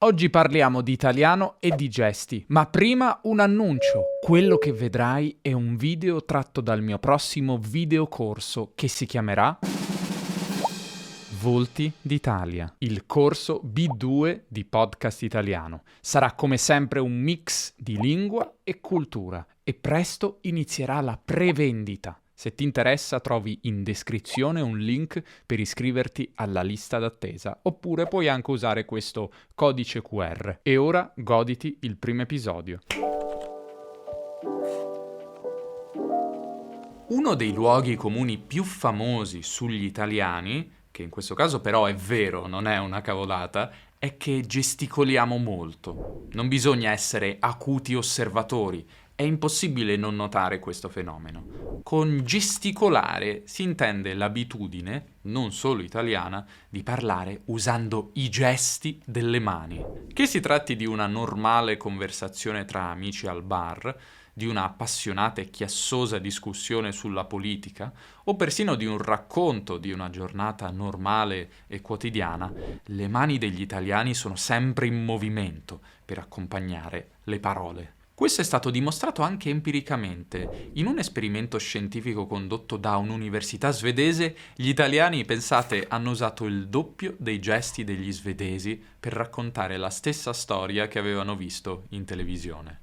Oggi parliamo di italiano e di gesti, ma prima un annuncio. Quello che vedrai è un video tratto dal mio prossimo videocorso che si chiamerà Volti d'Italia, il corso B2 di podcast italiano. Sarà come sempre un mix di lingua e cultura e presto inizierà la prevendita. Se ti interessa trovi in descrizione un link per iscriverti alla lista d'attesa, oppure puoi anche usare questo codice QR. E ora goditi il primo episodio. Uno dei luoghi comuni più famosi sugli italiani, che in questo caso però è vero, non è una cavolata, è che gesticoliamo molto. Non bisogna essere acuti osservatori, è impossibile non notare questo fenomeno. Con gesticolare si intende l'abitudine, non solo italiana, di parlare usando i gesti delle mani. Che si tratti di una normale conversazione tra amici al bar, di una appassionata e chiassosa discussione sulla politica, o persino di un racconto di una giornata normale e quotidiana, le mani degli italiani sono sempre in movimento per accompagnare le parole. Questo è stato dimostrato anche empiricamente. In un esperimento scientifico condotto da un'università svedese, gli italiani, pensate, hanno usato il doppio dei gesti degli svedesi per raccontare la stessa storia che avevano visto in televisione.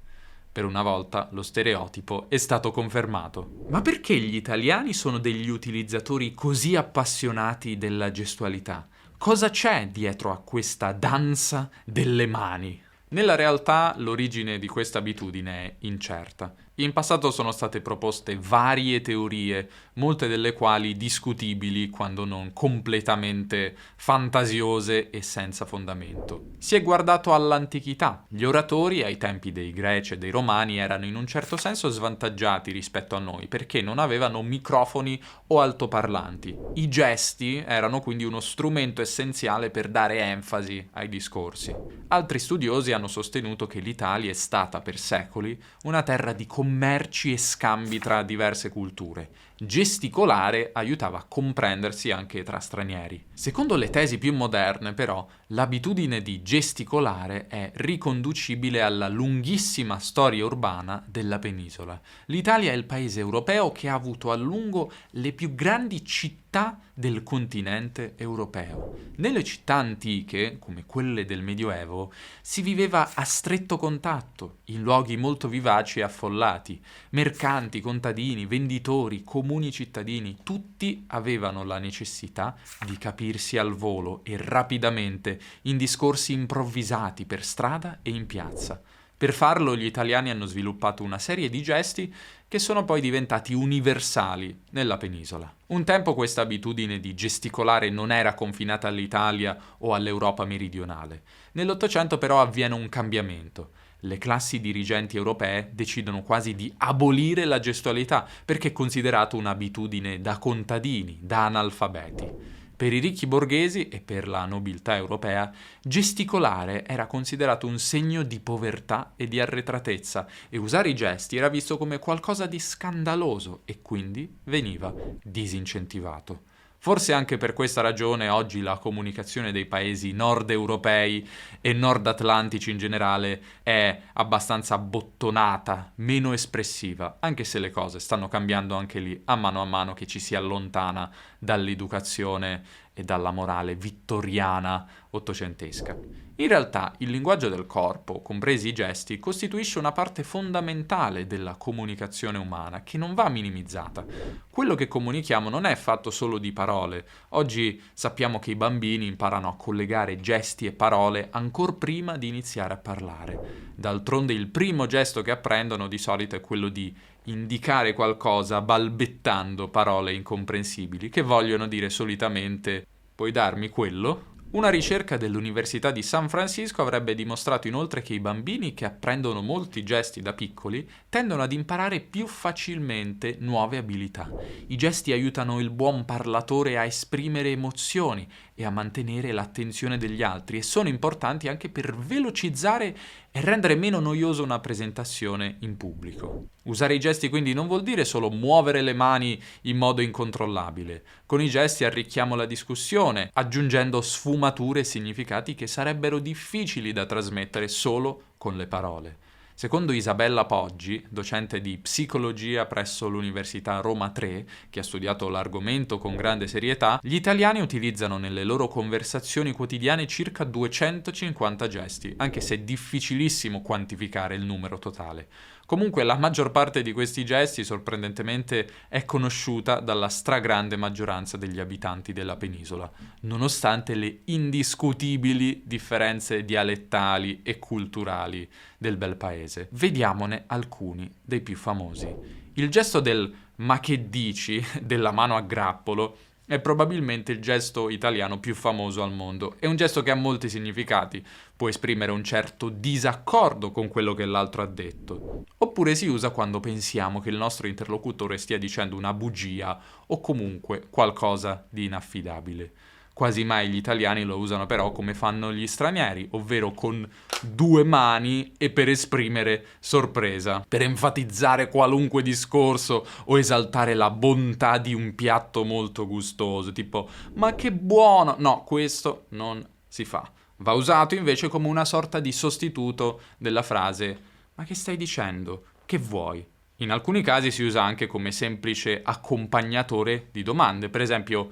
Per una volta lo stereotipo è stato confermato. Ma perché gli italiani sono degli utilizzatori così appassionati della gestualità? Cosa c'è dietro a questa danza delle mani? Nella realtà l'origine di questa abitudine è incerta. In passato sono state proposte varie teorie, molte delle quali discutibili quando non completamente fantasiose e senza fondamento. Si è guardato all'antichità. Gli oratori ai tempi dei Greci e dei Romani erano in un certo senso svantaggiati rispetto a noi perché non avevano microfoni o altoparlanti. I gesti erano quindi uno strumento essenziale per dare enfasi ai discorsi. Altri studiosi hanno sostenuto che l'Italia è stata per secoli una terra di commerci e scambi tra diverse culture. Gesticolare aiutava a comprendersi anche tra stranieri. Secondo le tesi più moderne, però, l'abitudine di gesticolare è riconducibile alla lunghissima storia urbana della penisola. L'Italia è il paese europeo che ha avuto a lungo le più grandi città del continente europeo. Nelle città antiche, come quelle del Medioevo, si viveva a stretto contatto, in luoghi molto vivaci e affollati. Mercanti, contadini, venditori, comuni cittadini, tutti avevano la necessità di capirsi al volo e rapidamente in discorsi improvvisati per strada e in piazza. Per farlo gli italiani hanno sviluppato una serie di gesti che sono poi diventati universali nella penisola. Un tempo questa abitudine di gesticolare non era confinata all'Italia o all'Europa meridionale. Nell'Ottocento però avviene un cambiamento. Le classi dirigenti europee decidono quasi di abolire la gestualità perché è considerato un'abitudine da contadini, da analfabeti. Per i ricchi borghesi e per la nobiltà europea, gesticolare era considerato un segno di povertà e di arretratezza e usare i gesti era visto come qualcosa di scandaloso e quindi veniva disincentivato. Forse anche per questa ragione oggi la comunicazione dei paesi nord europei e nord atlantici in generale è abbastanza bottonata, meno espressiva, anche se le cose stanno cambiando anche lì a mano che ci si allontana dall'educazione e dalla morale vittoriana ottocentesca. In realtà il linguaggio del corpo, compresi i gesti, costituisce una parte fondamentale della comunicazione umana che non va minimizzata. Quello che comunichiamo non è fatto solo di parole. Oggi sappiamo che i bambini imparano a collegare gesti e parole ancor prima di iniziare a parlare. D'altronde il primo gesto che apprendono di solito è quello di indicare qualcosa balbettando parole incomprensibili che vogliono dire solitamente «Puoi darmi quello?». Una ricerca dell'Università di San Francisco avrebbe dimostrato inoltre che i bambini che apprendono molti gesti da piccoli tendono ad imparare più facilmente nuove abilità. I gesti aiutano il buon parlatore a esprimere emozioni e a mantenere l'attenzione degli altri, e sono importanti anche per velocizzare e rendere meno noiosa una presentazione in pubblico. Usare i gesti quindi non vuol dire solo muovere le mani in modo incontrollabile. Con i gesti arricchiamo la discussione, aggiungendo sfumature e significati che sarebbero difficili da trasmettere solo con le parole. Secondo Isabella Poggi, docente di psicologia presso l'Università Roma III, che ha studiato l'argomento con grande serietà, gli italiani utilizzano nelle loro conversazioni quotidiane circa 250 gesti, anche se è difficilissimo quantificare il numero totale. Comunque la maggior parte di questi gesti, sorprendentemente, è conosciuta dalla stragrande maggioranza degli abitanti della penisola, nonostante le indiscutibili differenze dialettali e culturali del bel paese. Vediamone alcuni dei più famosi. Il gesto del "ma che dici?" della mano a grappolo è probabilmente il gesto italiano più famoso al mondo. È un gesto che ha molti significati. Può esprimere un certo disaccordo con quello che l'altro ha detto. Oppure si usa quando pensiamo che il nostro interlocutore stia dicendo una bugia o comunque qualcosa di inaffidabile. Quasi mai gli italiani lo usano però come fanno gli stranieri, ovvero con due mani e per esprimere sorpresa, per enfatizzare qualunque discorso o esaltare la bontà di un piatto molto gustoso, tipo "ma che buono!" No, questo non si fa. Va usato invece come una sorta di sostituto della frase "ma che stai dicendo? Che vuoi?" In alcuni casi si usa anche come semplice accompagnatore di domande, per esempio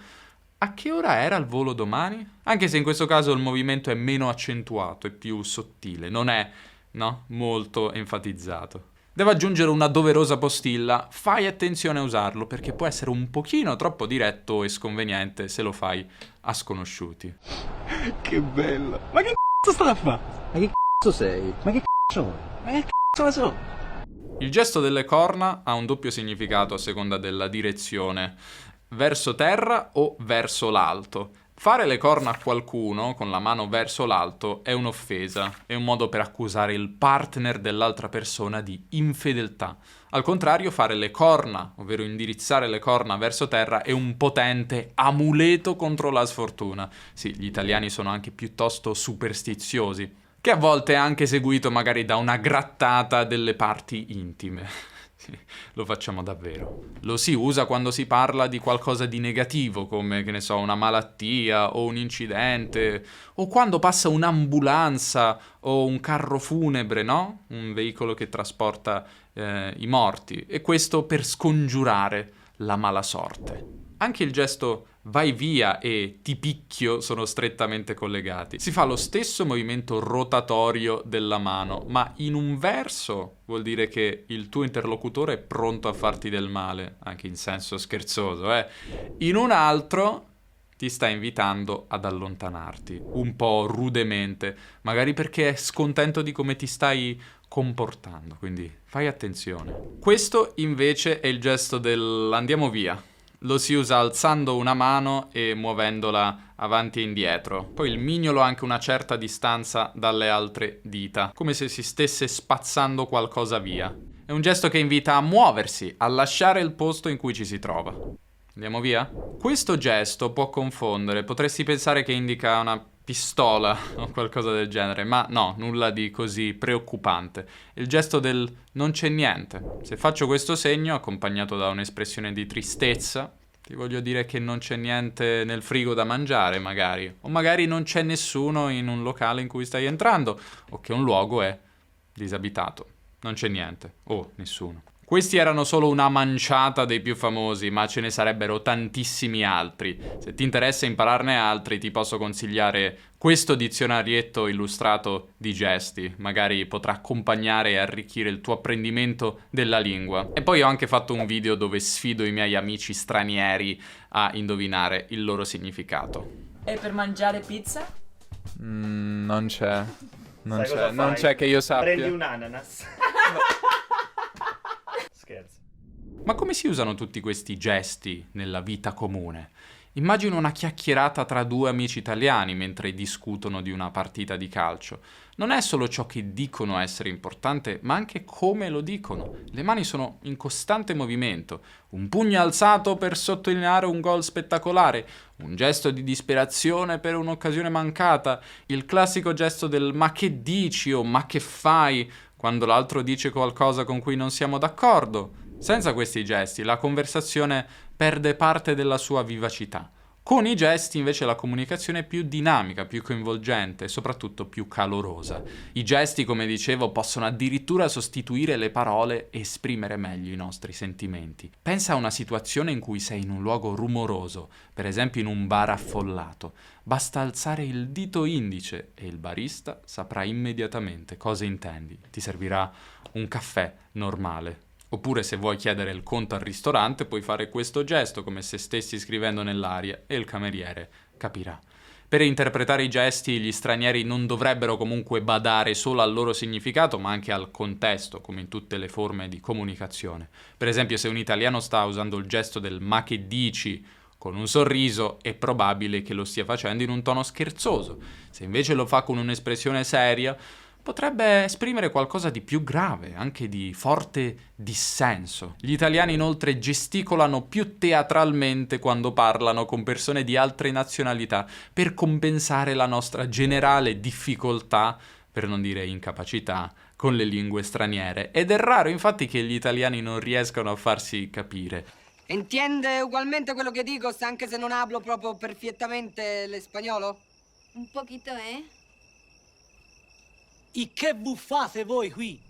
"a che ora era il volo domani?" Anche se in questo caso il movimento è meno accentuato e più sottile, non è, no, molto enfatizzato. Devo aggiungere una doverosa postilla: fai attenzione a usarlo perché può essere un pochino troppo diretto e sconveniente se lo fai a sconosciuti. Che bello! Ma che cazzo stai a fare? Ma che cazzo sei? Ma che cazzo vuoi? Ma che cazzo ne so? Il gesto delle corna ha un doppio significato a seconda della direzione: verso terra o verso l'alto. Fare le corna a qualcuno con la mano verso l'alto è un'offesa, è un modo per accusare il partner dell'altra persona di infedeltà. Al contrario, fare le corna, ovvero indirizzare le corna verso terra, è un potente amuleto contro la sfortuna. Sì, gli italiani sono anche piuttosto superstiziosi, che a volte è anche seguito magari da una grattata delle parti intime. Sì, lo facciamo davvero. Lo si usa quando si parla di qualcosa di negativo, come, che ne so, una malattia o un incidente, o quando passa un'ambulanza o un carro funebre, no? Un veicolo che trasporta i morti, e questo per scongiurare la mala sorte. Anche il gesto "vai via" e "ti picchio" sono strettamente collegati. Si fa lo stesso movimento rotatorio della mano, ma in un verso vuol dire che il tuo interlocutore è pronto a farti del male, anche in senso scherzoso, In un altro ti sta invitando ad allontanarti, un po' rudemente, magari perché è scontento di come ti stai comportando, quindi fai attenzione. Questo invece è il gesto del "andiamo via". Lo si usa alzando una mano e muovendola avanti e indietro. Poi il mignolo ha anche una certa distanza dalle altre dita, come se si stesse spazzando qualcosa via. È un gesto che invita a muoversi, a lasciare il posto in cui ci si trova. Andiamo via? Questo gesto può confondere, potresti pensare che indica una pistola o qualcosa del genere, ma no, nulla di così preoccupante. Il gesto del "non c'è niente". Se faccio questo segno, accompagnato da un'espressione di tristezza, ti voglio dire che non c'è niente nel frigo da mangiare, magari. O magari non c'è nessuno in un locale in cui stai entrando, o che un luogo è disabitato. Non c'è niente, o nessuno. Questi erano solo una manciata dei più famosi, ma ce ne sarebbero tantissimi altri. Se ti interessa impararne altri, ti posso consigliare questo dizionarietto illustrato di gesti. Magari potrà accompagnare e arricchire il tuo apprendimento della lingua. E poi ho anche fatto un video dove sfido i miei amici stranieri a indovinare il loro significato. E per mangiare pizza? Non c'è. Sai cosa Non fai? c'è che io sappia. Prendi un ananas. Scherzo. Ma come si usano tutti questi gesti nella vita comune? Immagino una chiacchierata tra due amici italiani mentre discutono di una partita di calcio. Non è solo ciò che dicono essere importante, ma anche come lo dicono. Le mani sono in costante movimento. Un pugno alzato per sottolineare un gol spettacolare, un gesto di disperazione per un'occasione mancata, il classico gesto del "ma che dici" o "ma che fai" quando l'altro dice qualcosa con cui non siamo d'accordo. Senza questi gesti la conversazione perde parte della sua vivacità. Con i gesti invece la comunicazione è più dinamica, più coinvolgente e soprattutto più calorosa. I gesti, come dicevo, possono addirittura sostituire le parole e esprimere meglio i nostri sentimenti. Pensa a una situazione in cui sei in un luogo rumoroso, per esempio in un bar affollato. Basta alzare il dito indice e il barista saprà immediatamente cosa intendi. Ti servirà un caffè normale. Oppure se vuoi chiedere il conto al ristorante puoi fare questo gesto come se stessi scrivendo nell'aria e il cameriere capirà. Per interpretare i gesti gli stranieri non dovrebbero comunque badare solo al loro significato ma anche al contesto, come in tutte le forme di comunicazione. Per esempio se un italiano sta usando il gesto del "ma che dici" con un sorriso è probabile che lo stia facendo in un tono scherzoso. Se invece lo fa con un'espressione seria potrebbe esprimere qualcosa di più grave, anche di forte dissenso. Gli italiani inoltre gesticolano più teatralmente quando parlano con persone di altre nazionalità per compensare la nostra generale difficoltà, per non dire incapacità, con le lingue straniere. Ed è raro infatti che gli italiani non riescano a farsi capire. Entiende ugualmente quello che dico, anche se non hablo proprio perfettamente l'espagnolo? Un poquito, eh? E che buffate voi qui?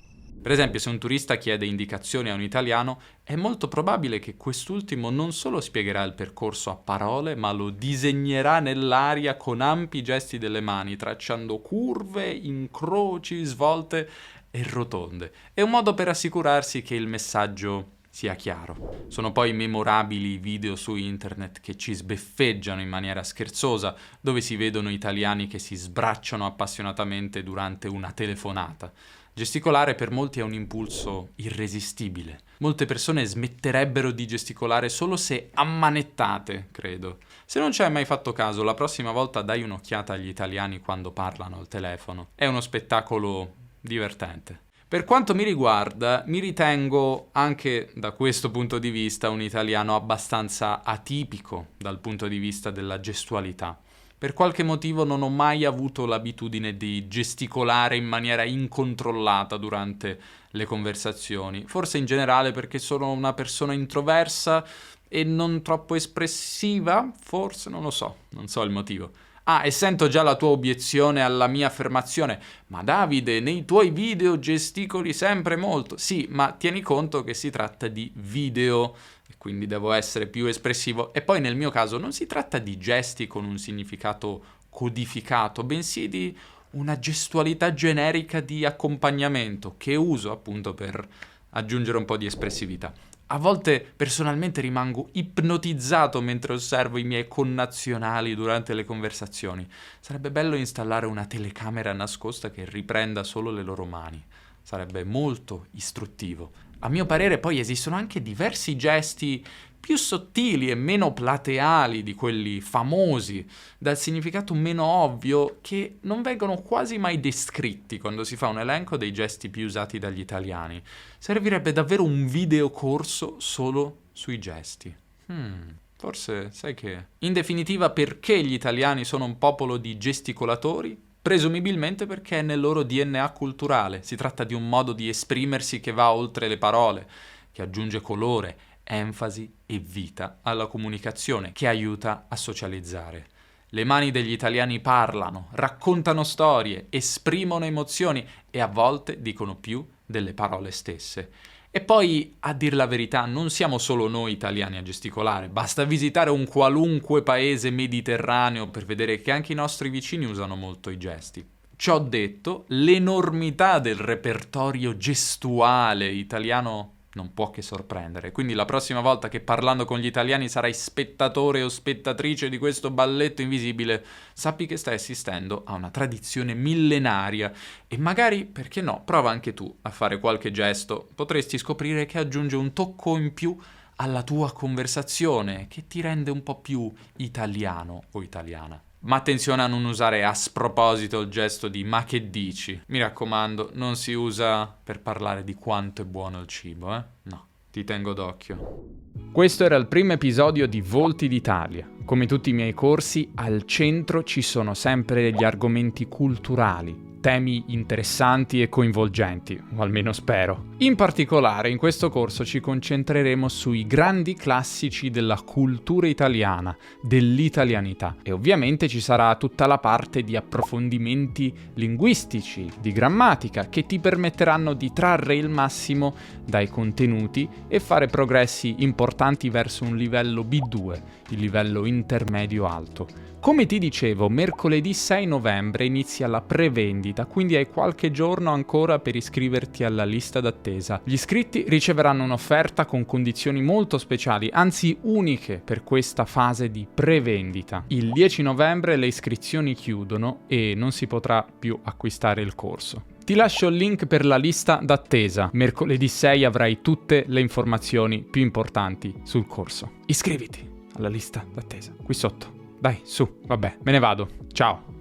Per esempio, se un turista chiede indicazioni a un italiano, è molto probabile che quest'ultimo non solo spiegherà il percorso a parole, ma lo disegnerà nell'aria con ampi gesti delle mani, tracciando curve, incroci, svolte e rotonde. È un modo per assicurarsi che il messaggio sia chiaro. Sono poi memorabili i video su internet che ci sbeffeggiano in maniera scherzosa, dove si vedono italiani che si sbracciano appassionatamente durante una telefonata. Gesticolare per molti è un impulso irresistibile. Molte persone smetterebbero di gesticolare solo se ammanettate, credo. Se non ci hai mai fatto caso, la prossima volta dai un'occhiata agli italiani quando parlano al telefono. È uno spettacolo divertente. Per quanto mi riguarda, mi ritengo anche da questo punto di vista un italiano abbastanza atipico dal punto di vista della gestualità. Per qualche motivo non ho mai avuto l'abitudine di gesticolare in maniera incontrollata durante le conversazioni, forse in generale perché sono una persona introversa e non troppo espressiva, forse non lo so, non so il motivo. Ah, e sento già la tua obiezione alla mia affermazione. Ma Davide, nei tuoi video gesticoli sempre molto. Sì, ma tieni conto che si tratta di video, e quindi devo essere più espressivo. E poi nel mio caso non si tratta di gesti con un significato codificato, bensì di una gestualità generica di accompagnamento che uso appunto per aggiungere un po' di espressività. A volte personalmente rimango ipnotizzato mentre osservo i miei connazionali durante le conversazioni. Sarebbe bello installare una telecamera nascosta che riprenda solo le loro mani. Sarebbe molto istruttivo. A mio parere poi esistono anche diversi gesti più sottili e meno plateali di quelli famosi, dal significato meno ovvio, che non vengono quasi mai descritti quando si fa un elenco dei gesti più usati dagli italiani. Servirebbe davvero un videocorso solo sui gesti. Forse, sai che... In definitiva, perché gli italiani sono un popolo di gesticolatori? Presumibilmente perché è nel loro DNA culturale. Si tratta di un modo di esprimersi che va oltre le parole, che aggiunge colore, enfasi e vita alla comunicazione, che aiuta a socializzare. Le mani degli italiani parlano, raccontano storie, esprimono emozioni e a volte dicono più delle parole stesse. E poi, a dir la verità, non siamo solo noi italiani a gesticolare, basta visitare un qualunque paese mediterraneo per vedere che anche i nostri vicini usano molto i gesti. Ciò detto, l'enormità del repertorio gestuale italiano non può che sorprendere, quindi la prossima volta che parlando con gli italiani sarai spettatore o spettatrice di questo balletto invisibile, sappi che stai assistendo a una tradizione millenaria e magari, perché no, prova anche tu a fare qualche gesto, potresti scoprire che aggiunge un tocco in più alla tua conversazione, che ti rende un po' più italiano o italiana. Ma attenzione a non usare a sproposito il gesto di "ma che dici?". Mi raccomando, non si usa per parlare di quanto è buono il cibo, No, ti tengo d'occhio. Questo era il primo episodio di Volti d'Italia. Come tutti i miei corsi, al centro ci sono sempre gli argomenti culturali, temi interessanti e coinvolgenti, o almeno spero. In particolare, in questo corso ci concentreremo sui grandi classici della cultura italiana, dell'italianità. E ovviamente ci sarà tutta la parte di approfondimenti linguistici, di grammatica, che ti permetteranno di trarre il massimo dai contenuti e fare progressi importanti verso un livello B2, il livello intermedio alto. Come ti dicevo, mercoledì 6 novembre inizia la prevendita, quindi hai qualche giorno ancora per iscriverti alla lista d'attesa. Gli iscritti riceveranno un'offerta con condizioni molto speciali, anzi uniche per questa fase di prevendita. Il 10 novembre le iscrizioni chiudono e non si potrà più acquistare il corso. Ti lascio il link per la lista d'attesa. Mercoledì 6 avrai tutte le informazioni più importanti sul corso. Iscriviti alla lista d'attesa, qui sotto. Dai, su, vabbè, me ne vado. Ciao.